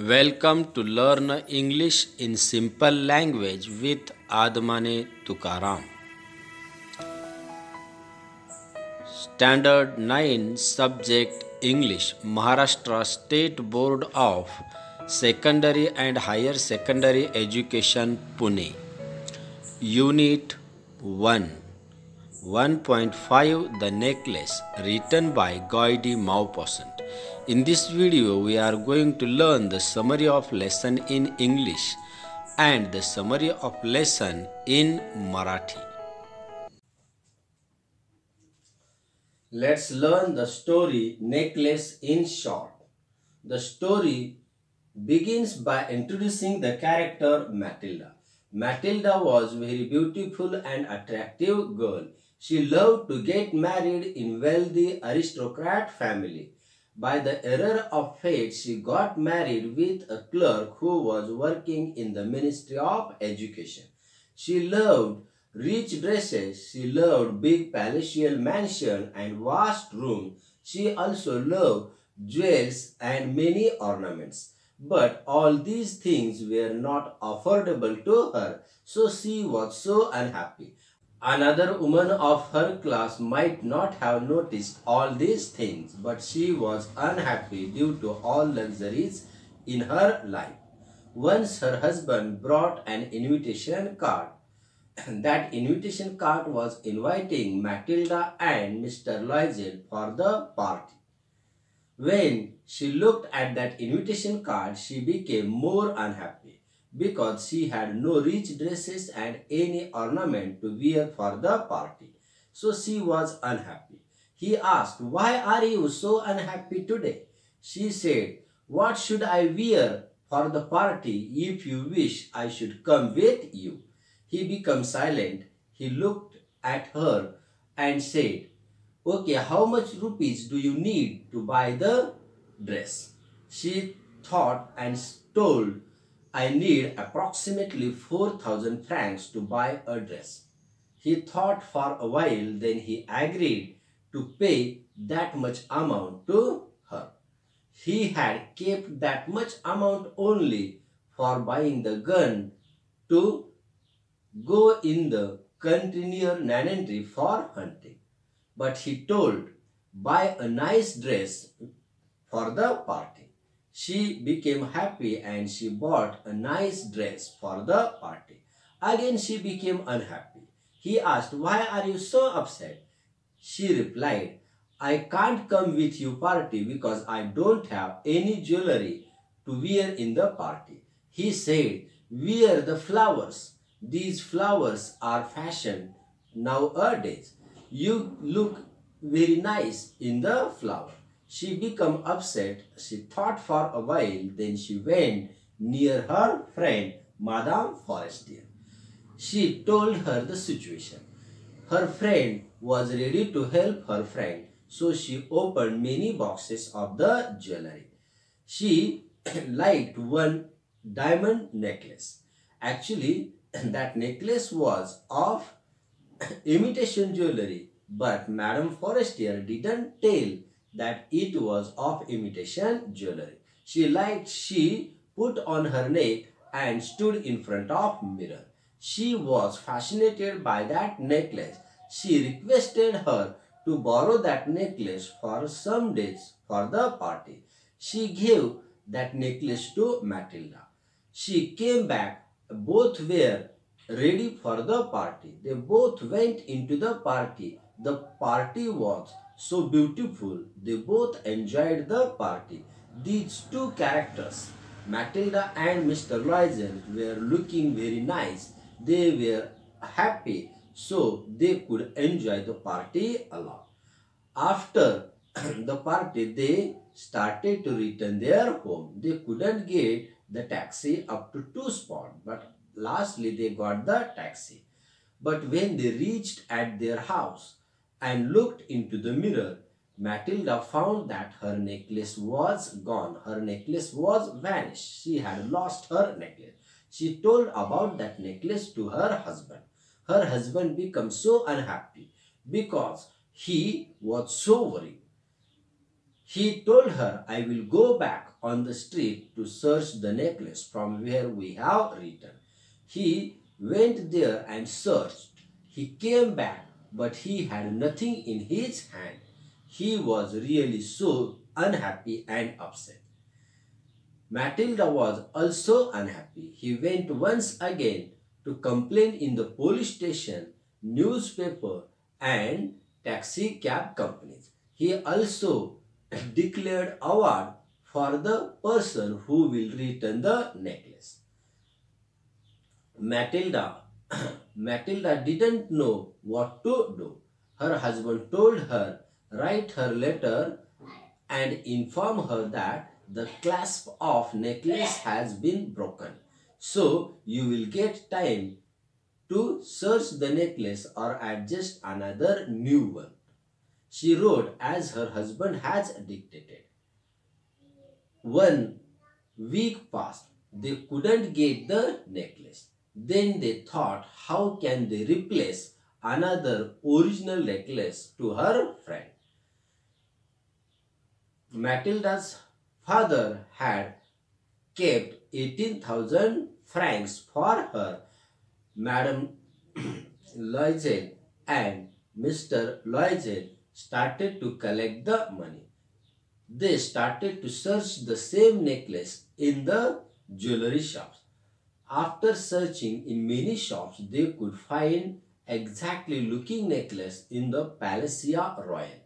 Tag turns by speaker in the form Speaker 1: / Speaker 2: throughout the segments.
Speaker 1: Welcome to learn English in simple language with Admane Tukaram. Standard 9 Subject English Maharashtra State Board of Secondary and Higher Secondary Education Pune. Unit 1 1.5 The Necklace, written by Goidi Maupassant. In this video we are going to learn the summary of lesson in English and the summary of lesson in Marathi. Let's learn the story Necklace in short. The story begins by introducing the character Matilda. Matilda was a very beautiful and attractive girl. She loved to get married in wealthy aristocrat family. By the error of fate, she got married with a clerk who was working in the Ministry of Education. She loved rich dresses, she loved big palatial mansion and vast rooms. She also loved jewels and many ornaments. But all these things were not affordable to her, so she was so unhappy. Another woman of her class might not have noticed all these things, but she was unhappy due to all luxuries in her life. Once her husband brought an invitation card. That invitation card was inviting Matilda and Mr. Loisel for the party. When she looked at that invitation card, she became more unhappy because she had no rich dresses and any ornament to wear for the party. So she was unhappy. He asked, "Why are you so unhappy today?" She said, "What should I wear for the party if you wish I should come with you?" He became silent. He looked at her and said, "Okay, how much rupees do you need to buy the dress?" She thought and told, "I need approximately 4,000 francs to buy a dress." He thought for a while, then he agreed to pay that much amount to her. He had kept that much amount only for buying the gun to go in the country near Nanandri for hunting. But he told, "Buy a nice dress for the party." She became happy and she bought a nice dress for the party. Again she became unhappy. He asked, "Why are you so upset?" She replied, "I can't come with you party because I don't have any jewelry to wear in the party." He said, "Wear the flowers. These flowers are fashioned nowadays. You look very nice in the flower." She became upset. She thought for a while. Then she went near her friend, Madame Forestier. She told her the situation. Her friend was ready to help her friend, so she opened many boxes of the jewelry. She liked one diamond necklace. Actually, that necklace was of imitation jewelry, but Madame Forestier didn't tell that it was of imitation jewelry. She put on her neck and stood in front of mirror. She was fascinated by that necklace. She requested her to borrow that necklace for some days for the party. She gave that necklace to Matilda. She came back. Both were ready for the party. They both went into the party. The party was so beautiful. They both enjoyed the party. These two characters, Matilda and Mr. Loisel, were looking very nice. They were happy, so they could enjoy the party a lot. After the party, they started to return their home. They couldn't get the taxi up to 2 spots, but lastly they got the taxi. But when they reached at their house and looked into the mirror, Matilda found that her necklace was gone. Her necklace was vanished. She had lost her necklace. She told about that necklace to her husband. Her husband became so unhappy because he was so worried. He told her, "I will go back on the street to search the necklace from where we have written. He went there and searched. He came back, but he had nothing in his hand. He was really so unhappy and upset. Matilda was also unhappy. He went once again to complain in the police station, newspaper, and taxi cab companies. He also declared award for the person who will return the necklace. Matilda Matilda didn't know what to do. Her husband told her, write her letter and inform her that the clasp of necklace has been broken. So you will get time to search the necklace or adjust another new one. She wrote as her husband has dictated. 1 week passed. They couldn't get the necklace. Then they thought, how can they replace another original necklace to her friend? Matilda's father had kept 18,000 francs for her. Madame Loisel and Mr. Loisel started to collect the money. They started to search the same necklace in the jewelry shops. After searching in many shops, they could find exactly looking necklace in the Palais Royal.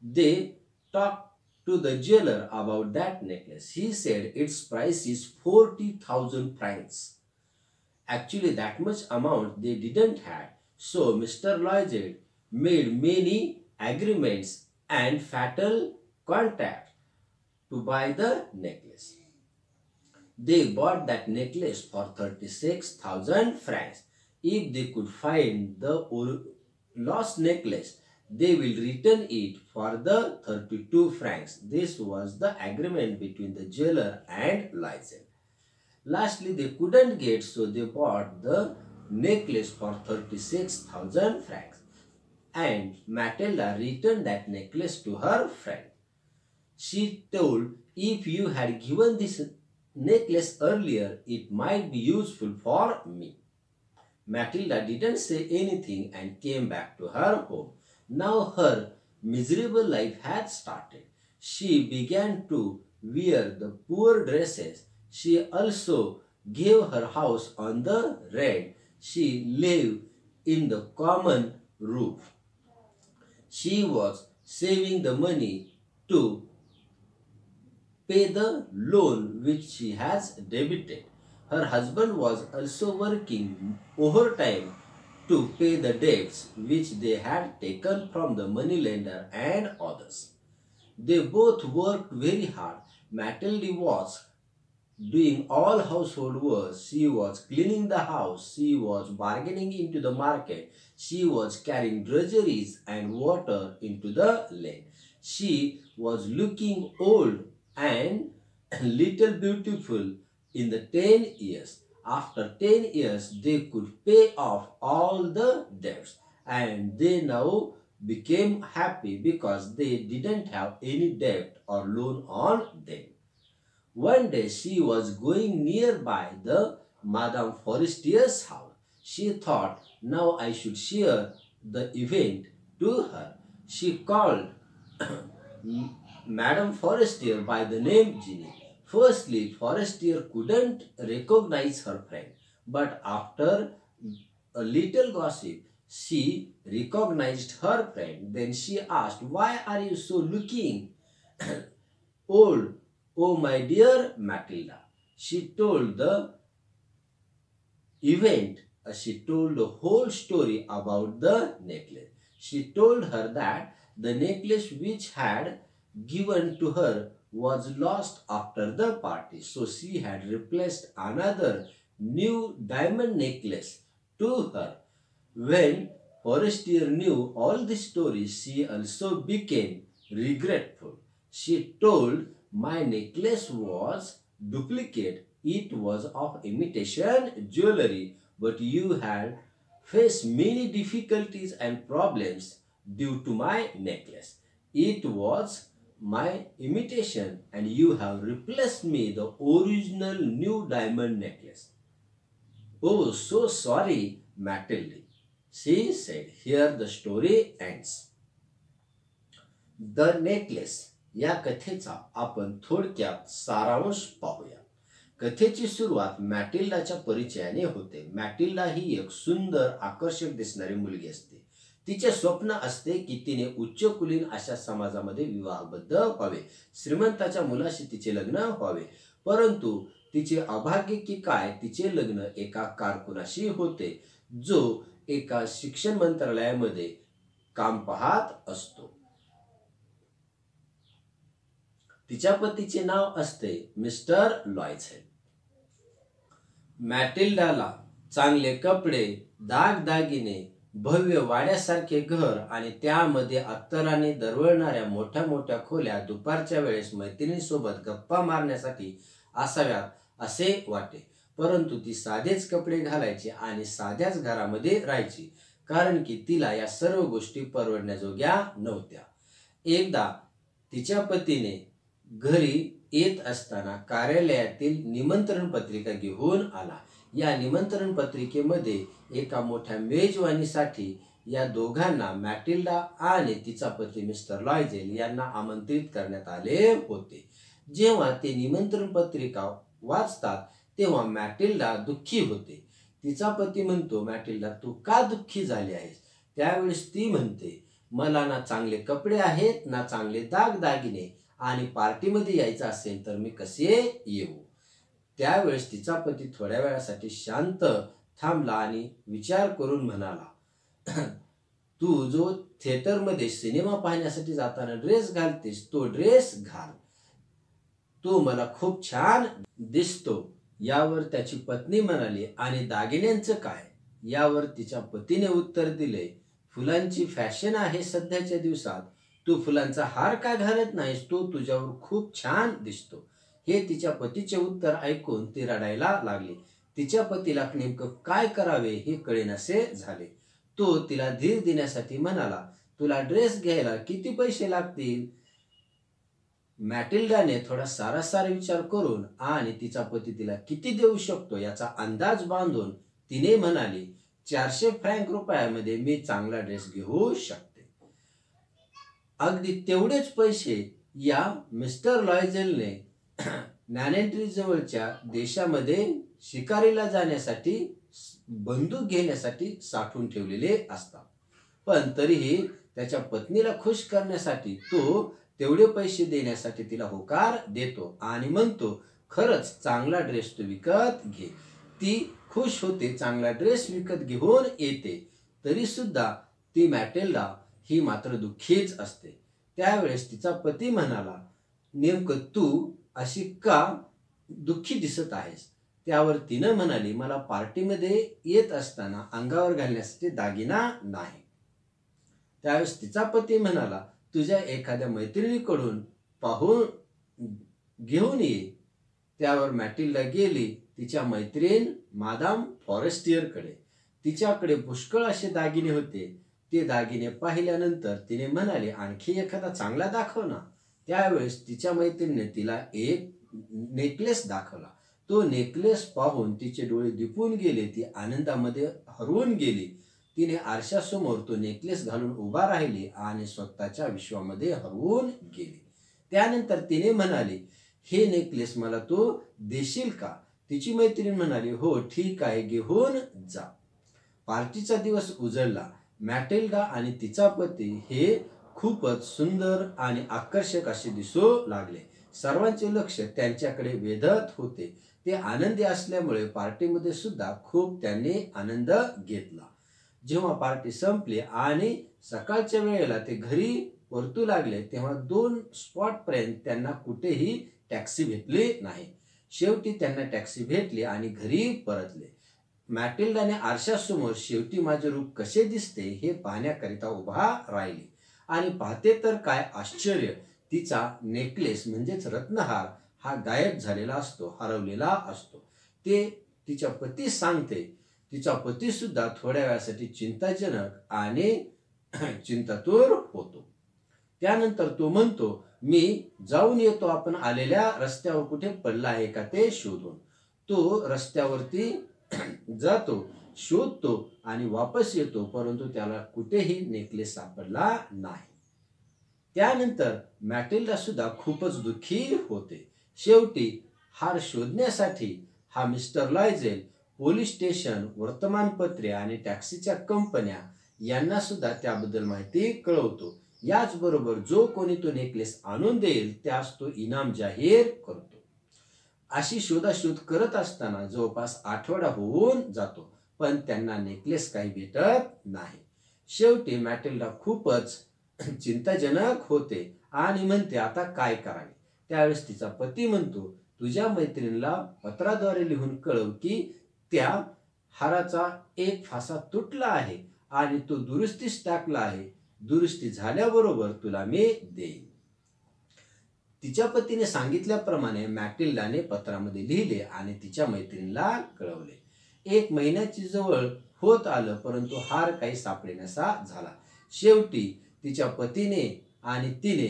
Speaker 1: They talked to the jeweler about that necklace. He said its price is 40,000 francs. Actually, that much amount they didn't have. So Mr. Loisel made many agreements and fatal contracts to buy the necklace. They bought that necklace for 36,000 francs. If they could find the lost necklace, they will return it for the 32 francs. This was the agreement between the jeweler and Loisel. Lastly, they couldn't get, so they bought the necklace for 36,000 francs. And Matilda returned that necklace to her friend. She told, if you had given this necklace earlier, it might be useful for me. Matilda didn't say anything and came back to her home. Now her miserable life had started. She began to wear the poor dresses. She also gave her house on the rent. She lived in the common roof. She was saving the money to pay the loan which she has debited. Her husband was also working overtime to pay the debts which they had taken from the moneylender and others. They both worked very hard. Matilda was doing all household work. She was cleaning the house. She was bargaining into the market. She was carrying drudgeries and water into the lane. She was looking old and little beautiful in the 10 years. After 10 years, they could pay off all the debts, and they now became happy because they didn't have any debt or loan on them. One day she was going nearby the Madame Forestier's house. She thought, now I should share the event to her. She called Madame Forestier by the name Ginny. Firstly, Forestier couldn't recognize her friend, but after a little gossip, she recognized her friend. Then she asked, why are you so looking old, oh my dear Matilda? She told the event, she told the whole story about the necklace. She told her that the necklace which had given to her was lost after the party. So she had replaced another new diamond necklace to her. When Forestier knew all this story, she also became regretful. She told, my necklace was duplicate. It was of imitation jewelry, but you had faced many difficulties and problems due to my necklace. It was my imitation and you have replaced me the original new diamond necklace. Oh, so sorry, Matilde, she said. Here the story ends. The necklace या कथेचा आपण थोडक्यात सारांश पाहूया. कथेची सुरुवात मॅटिल्डाच्या परिचयाने होते. मॅटिल्डा ही एक सुंदर आकर्षक दिसणारी मुलगी असते. तिचे स्वप्न असते की तिने उच्चकुलीन अशा समाजामध्ये विवाहबद्ध व्हावे, श्रीमंताच्या मुलाशी तिचे लग्न व्हावे. परंतु तिचे अभाग्य की काय, तिचे लग्न एका कारकुनाशी होते जो एका शिक्षण मंत्रालयामध्ये काम पाहत असतो. तिच्या पतीचे नाव असते मिस्टर लॉयझेल. मॅटिल्डाला चांगले कपडे, दागदागिने, भव्य वाड्यासारखे घर आणि त्यामध्ये अत्तराने दरवळणाऱ्या मोठ्या मोठ्या खोल्या दुपारच्या वेळेस मैत्रिणींसोबत गप्पा मारण्यासाठी असाव्यात असे वाटे. परंतु ती साधेच कपडे घालायची आणि साध्याच घरामध्ये राहायची, कारण की तिला या सर्व गोष्टी परवडण्याजोग्या नव्हत्या. एकदा तिच्या पतीने घरी येत असताना कार्यालयातील निमंत्रण पत्रिका घेऊन आला. या निमंत्रण पत्रिकेमध्ये एका मोठ्या मेजवानीसाठी या दोघांना, मॅटिल्डा आणि तिचा पती मिस्टर लॉयझेल यांना आमंत्रित करण्यात आले होते. जेव्हा ते निमंत्रण पत्रिका वाचतात तेव्हा मॅटिल्डा दुःखी होते. तिचा पती म्हणतो, मॅटिल्डा तू का दुःखी झाली आहेस? त्यावेळेस ती म्हणते, मला ना चांगले कपडे आहेत ना चांगले दागदागिने, आणि पार्टीमध्ये यायचं असेल तर मी कसे येऊ? त्यावेळेस तिचा पती थोड्या वेळासाठी शांत थांबला आणि विचार करून म्हणाला, तू जो थिएटरमध्ये सिनेमा पाहण्यासाठी जाताना ड्रेस घालतेस तो ड्रेस घाल, तो मला खूप छान दिसतो. यावर त्याची पत्नी म्हणाली, आणि दागिन्यांचं काय? यावर तिच्या पतीने उत्तर दिले, फुलांची फॅशन आहे सध्याच्या दिवसात, तू फुलांचा हार का घालत नाहीस? तो तुझ्यावर खूप छान दिसतो. हे तिच्या पतीचे उत्तर ऐकून ती रडायला लागली. तिच्या पतीला नेमकं काय करावे हे कळेनासे झाले. तो तिला धीर देण्यासाठी म्हणाला, तुला ड्रेस घ्यायला किती पैसे लागतील? मॅटिल्डाने थोडा सारासार विचार करून आणि तिचा पती तिला किती देऊ शकतो याचा अंदाज बांधून तिने म्हणाली, 400 फ्रँक रुपयामध्ये मी चांगला ड्रेस घेऊ शकते. अगदी तेवढेच पैसे या मिस्टर लॉयझेलने नॅनेंट्री जवळच्या देशामध्ये शिकारीला जाण्यासाठी बंदूक घेण्यासाठी साठवून ठेवलेले असतात. पण तरीही त्याच्या पत्नीला खुश करण्यासाठी तो तेवढे पैसे देण्यासाठी तिला होकार देतो आणि म्हणतो, खरंच चांगला ड्रेस तू विकत घे. ती खुश होते, चांगला ड्रेस विकत घेऊन येते. तरी सुद्धा ती मॅटिल्डा ही मात्र दुःखीच असते. त्यावेळेस तिचा पती म्हणाला, नेमकं तू अशी का दुःखी दिसत आहेस? त्यावर तिनं म्हणाली, मला पार्टीमध्ये येत असताना अंगावर घालण्यासाठी दागिना नाही. त्यावेळेस तिचा पती म्हणाला, तुझ्या एखाद्या मैत्रिणीकडून पाहून घेऊन ये. त्यावर मॅटिल्डा गेली तिच्या मैत्रीण मादाम फॉरेस्टियरकडे. तिच्याकडे पुष्कळ असे दागिने होते. ते दागिने पाहिल्यानंतर तिने म्हणाली, आणखी एखादा चांगला दाखव ना. त्यावेळेस तिच्या मैत्रिणीने तिला एक नेकलेस दाखवला. तो नेकलेस पाहून तिचे डोळे दिपून गेले. ती आनंदामध्ये हरवून गेली. तिने आरशासमोर तो नेकलेस घालून उभा राहिली आणि स्वतःच्या विश्वामध्ये हरवून गेली. त्यानंतर तिने म्हणाली, हे नेकलेस मला तू देशील का? तिची मैत्रीण म्हणाली, हो ठीक आहे, घेऊन जा. पार्टीचा दिवस उजळला. मॅटिल्डा आणि तिचा पती हे खूपच सुंदर आणि आकर्षक असे दिसू लागले. सर्वांचे लक्ष त्यांच्याकडे वेधत होते. ते आनंदी असल्यामुळे पार्टीमध्ये सुद्धा खूप त्यांनी आनंद घेतला. जेव्हा पार्टी संपली आणि सकाळच्या वेळेला ते घरी परतू लागले तेव्हा 2 स्पॉटपर्यंत त्यांना कुठेही टॅक्सी भेटली नाही. शेवटी त्यांना टॅक्सी भेटली आणि घरी परतले. मॅटिल्डाने आरशासमोर शेवटी माझे रूप कसे दिसते हे पाहण्याकरिता उभा राहिली आणि पाहते तर काय आश्चर्य, तिचा नेकलेस म्हणजेच रत्नहार हा गायब झालेला असतो, हरवलेला असतो. ते तिच्या पतीस सांगते. तिचा पती सुद्धा थोड्या वेळासाठी चिंताजनक आणि चिंतातूर होतो. त्यानंतर तो म्हणतो, मी जाऊन येतो, आपण आलेल्या रस्त्यावर कुठे पडला आहे का ते शोधून. तो रस्त्यावरती जातो, शोधतो आणि वापस येतो, परंतु त्याला कुठेही नेकलेस सापडला नाही. त्यानंतर मॅटिल्डा सुद्धा खूपच दुःखी होते. शेवटी हार शोधण्यासाठी हा मिस्टर लॉयझेल पोलीस स्टेशन, वर्तमानपत्रे आणि टॅक्सीच्या कंपन्या यांना सुद्धा त्याबद्दल माहिती कळवतो. याचबरोबर जो कोणी तो नेकलेस आणून देईल त्यास तो इनाम जाहीर करतो. अशी शोधाशोध करत असताना जवळपास आठवडा होऊन जातो, पण त्यांना नेकलेस काही भेटत नाही. शेवटी मॅटिल्डा खूपच चिंताजनक होते आणि म्हणते, आता काय करावे. त्यावेळेस तिचा पती म्हणतो, तुझ्या मैत्रिणीला पत्राद्वारे लिहून कळव की त्या हाराचा एक फासा तुटला आहे आणि तो दुरुस्तीस टाकला आहे. दुरुस्ती झाल्याबरोबर तुला मी देईन. तिच्या पतीने सांगितल्याप्रमाणे मॅटिल्डाने पत्रामध्ये लिहिले आणि तिच्या मैत्रिणीला कळवले. 1 महिन्याची जवळ होत आलं, परंतु हार काही सापडेनासा झाला. शेवटी तिच्या पतीने आणि तिने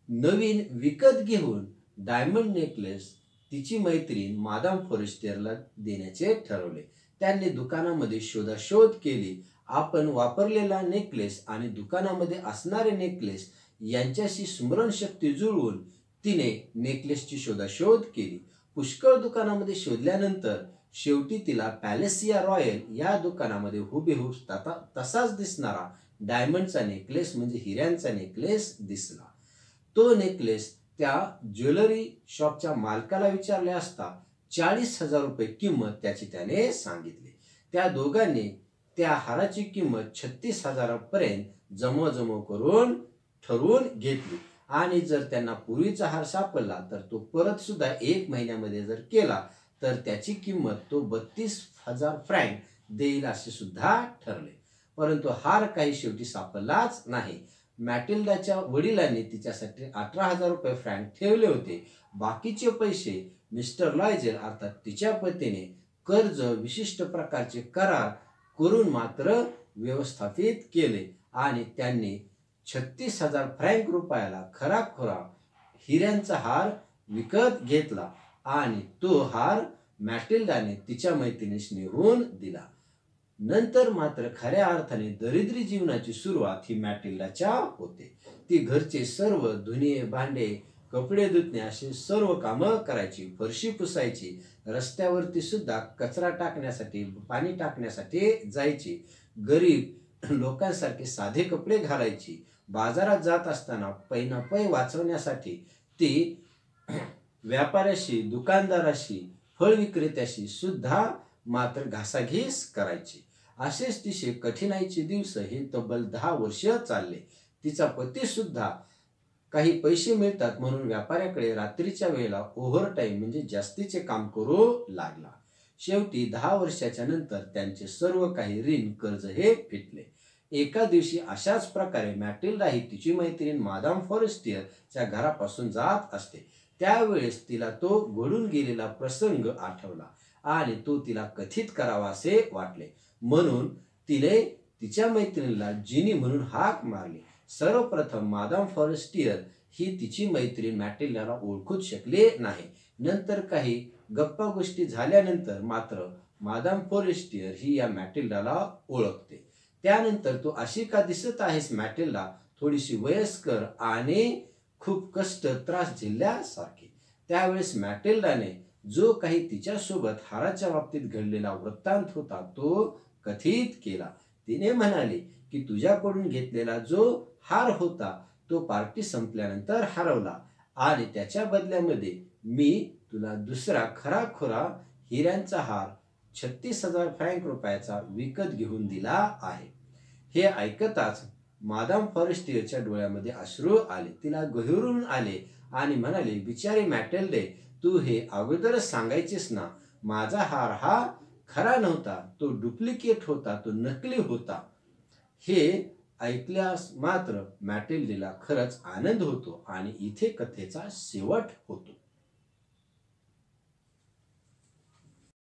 Speaker 1: नवीन विकत घेऊन डायमंड नेकलेस तिची मैत्रीण मादाम फॉरेस्टियरला देण्याचे ठरवले. त्यांनी दुकानामध्ये शोधाशोध केली. आपण वापरलेला नेकलेस आणि दुकानामध्ये असणारे नेकलेस यांच्याशी स्मरणशक्ती जुळवून तिने नेकलेसची शोधाशोध केली. पुष्कळ दुकानामध्ये शोधल्यानंतर शेवटी तिला पॅलेसिया रॉयल या दुकानामध्ये हुबेहूब तसाच दिसणारा डायमंडचा नेकलेस म्हणजे हिऱ्यांचा नेकलेस दिसला. तो नेकलेस त्या ज्वेलरी शॉपच्या मालकाला विचारले असता 40,000 रुपये किंमत त्याची त्याने सांगितली. त्या दोघांनी त्या हाराची किंमत 36,000 पर्यंत जमवजमव करून ठरवून घेतली आणि जर त्यांना पूर्वीचा हार सापडला तर तो परत सुद्धा 1 महिन्यामध्ये जर केला तर त्याची किंमत तो 32,000 फ्रँक देईल असे सुद्धा ठरले. परंतु हार काही शेवटी सापडलाच नाही. मॅटिल्डाच्या वडिलांनी तिच्यासाठी 18,000 रुपये फ्रँक ठेवले होते. बाकीचे पैसे मिस्टर लॉयझेल अर्थात तिच्या पतीने कर्ज, विशिष्ट प्रकारचे करार करून मात्र व्यवस्थापित केले आणि त्यांनी 36,000 फ्रँक रुपयाला खराखुरा हिऱ्यांचा हार विकत घेतला आणि तो हार मॅटिल्डाने तिच्या मैत्रिणीस नेऊन दिला. नंतर मात्र खऱ्या अर्थाने दरिद्री जीवनाची सुरुवात ही मॅटिल्डाच्या होते. ती घरचे सर्व धुणे, भांडे, कपडे धुतणे असे सर्व कामं करायची, फरशी पुसायची, रस्त्यावरती सुद्धा कचरा टाकण्यासाठी, पाणी टाकण्यासाठी जायची, गरीब लोकांसारखे साधे कपडे घालायची. बाजारात जात असताना पैनापै वाचवण्यासाठी ती व्यापाऱ्याशी, दुकानदाराशी, फळ विक्रेत्याशी सुद्धा मात्र घासाघीस करायची. असेच तिचे कठीणाईचे दिवस हे तब्बल 10 वर्ष चालले. तिचा पती सुद्धा काही पैसे मिळतात म्हणून व्यापाऱ्याकडे रात्रीच्या वेळेला ओव्हरटाईम म्हणजे जास्तीचे काम करू लागला. शेवटी 10 वर्षाच्या नंतर त्यांचे सर्व काही ऋण कर्ज हे फिटले. एका दिवशी अशाच प्रकारे मॅटिल्डा ही तिची मैत्रीण मादाम फॉरेस्टियरच्या घरापासून जात असते. त्यावेळेस तिला तो घडून गेलेला प्रसंग आठवला आणि तो तिला कथित करावा असे वाटले. म्हणून तिने तिच्या मैत्रिणीला जिनी म्हणून हाक मारली. सर्वप्रथम मादाम फॉरेस्टियर ही तिची मैत्रीण मॅटिल्डाला ओळखूच शकले नाही. नंतर काही गप्पा गोष्टी झाल्यानंतर मात्र मादाम फॉरेस्टियर ही या मॅटिल्डाला ओळखते. त्यानंतर तू अशी का दिसत आहेस मॅटिल्डा, थोडीशी वयस्कर आणि खूप कष्ट त्रास झेलल्यासारखी. त्यावेळेस मॅटिल्डाने जो काही तिच्यासोबत हाराच्या बाबतीत घडलेला वृत्तांत होता तो कथित केला. तिने म्हणाली की तुझ्याकडून घेतलेला जो हार होता तो पार्टी संपल्यानंतर हरवला आणि त्याच्या बदल्यामध्ये मी तुला दुसरा खराखुरा हिऱ्यांचा हार 36,000 फ्रँक रुपयाचा विकत घेऊन दिला आहे. हे ऐकताच मादाम फॉरेस्टियरच्या डोळ्यामध्ये अश्रू आले. तिला गहिरून आले आणि म्हणाले, बिचारी मॅटिल्डे, तू हे अगोदरच सांगायचेस ना. माझा हार हा खरा नव्हता, तो डुप्लिकेट होता, तो नकली होता. हे ऐकल्यास मात्र मॅटिल्डेला खरंच आनंद होतो आणि इथे कथेचा शेवट होतो.